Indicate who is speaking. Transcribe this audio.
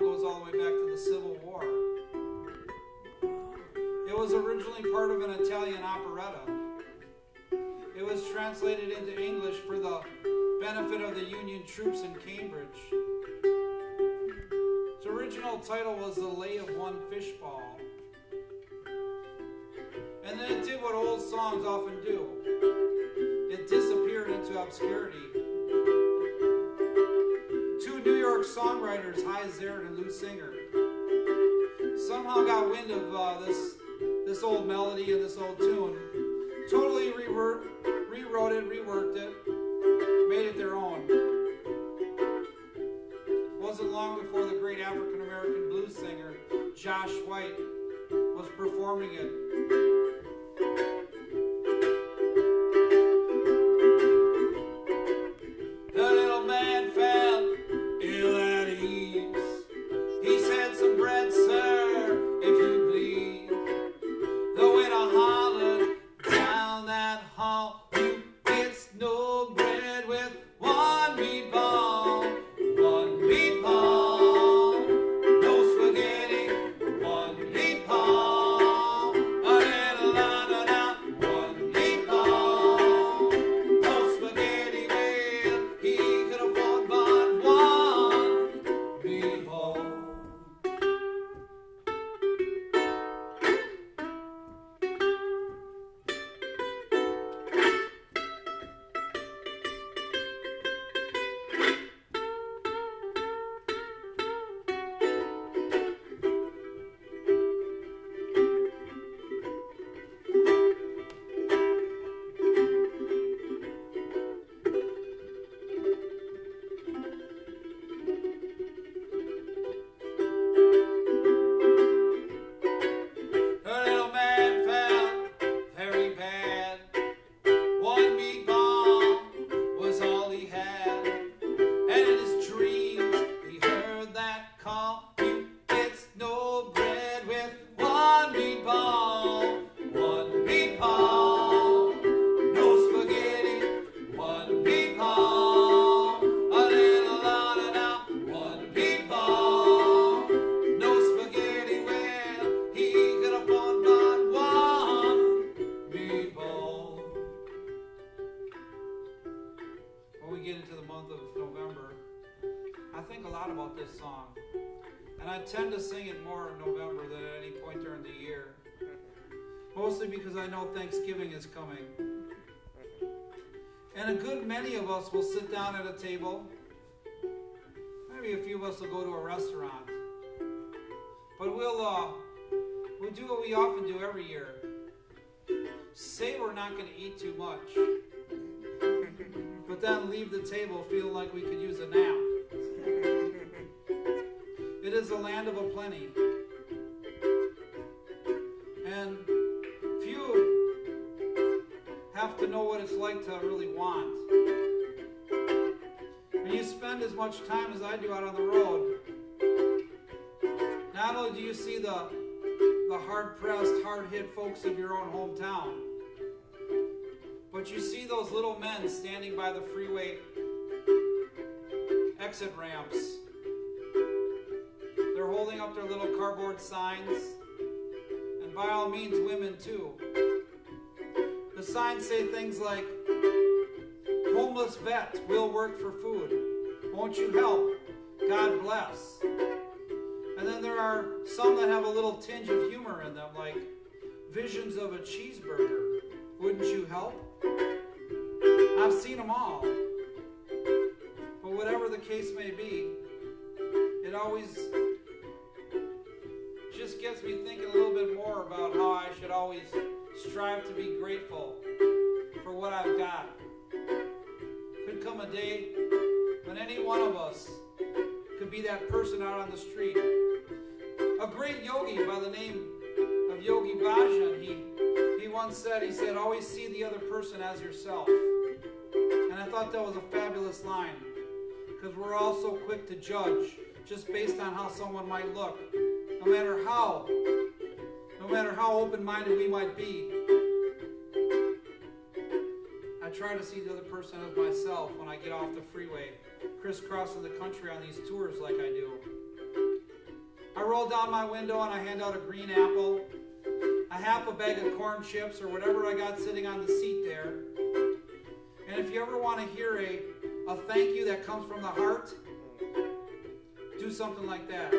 Speaker 1: goes all the way back to the Civil War. It was originally part of an Italian operetta. It was translated into English for the benefit of the Union troops in Cambridge. Its original title was The Lay of One Fishball. And then it did what old songs often do. It disappeared into obscurity. Two New York songwriters, Hy Zerrett and Lou Singer, somehow got wind of this old melody and this old tune, totally rewrote it, reworked it, made it their own. It wasn't long before the great African-American blues singer, Josh White, was performing it. The little man felt ill at ease. He said, "Some bread, sir, if you please." The waiter hollered down that hall, "You gets no bread with one meatball, one meatball, no spaghetti, one meatball, a little la-da-da, one meatball, no spaghetti, well, he could afford but one meatball." The little man felt very bad. One meatball was all he had. And in his dreams, he heard that call, "You gets no bread with one meatball, one meatball, no spaghetti, one meatball, a little la-da-da, one meatball, no spaghetti, well, he could afford but one meatball." When we get into the month of November, I think a lot about this song. And I tend to sing it more in November than at any point during the year. Mostly because I know Thanksgiving is coming. And a good many of us will sit down at a table. Maybe a few of us will go to a restaurant. But we'll do what we often do every year. Say we're not going to eat too much. But then leave the table feeling like we could use a nap. It is a land of aplenty. And few have to know what it's like to really want. When you spend as much time as I do out on the road, not only do you see the hard-pressed, hard-hit folks of your own hometown, but you see those little men standing by the freeway exit ramps. They're holding up their little cardboard signs, and by all means, women too. The signs say things like, "Homeless vet will work for food. Won't you help? God bless." And then there are some that have a little tinge of humor in them, like, "Visions of a cheeseburger. Wouldn't you help?" I've seen them all. But whatever the case may be, it always just gets me thinking a little bit more about how I should always strive to be grateful for what I've got. Could come a day when any one of us could be that person out on the street. A great yogi by the name of Yogi Bhajan, he once said, "Always see the other person as yourself." And I thought that was a fabulous line, because we're all so quick to judge just based on how someone might look, no matter how open-minded we might be. I try to see the other person as myself when I get off the freeway, crisscrossing the country on these tours like I do. roll down my window and I hand out a green apple, a half a bag of corn chips, or whatever I got sitting on the seat there. And if you ever want to hear a thank you that comes from the heart, do something like that.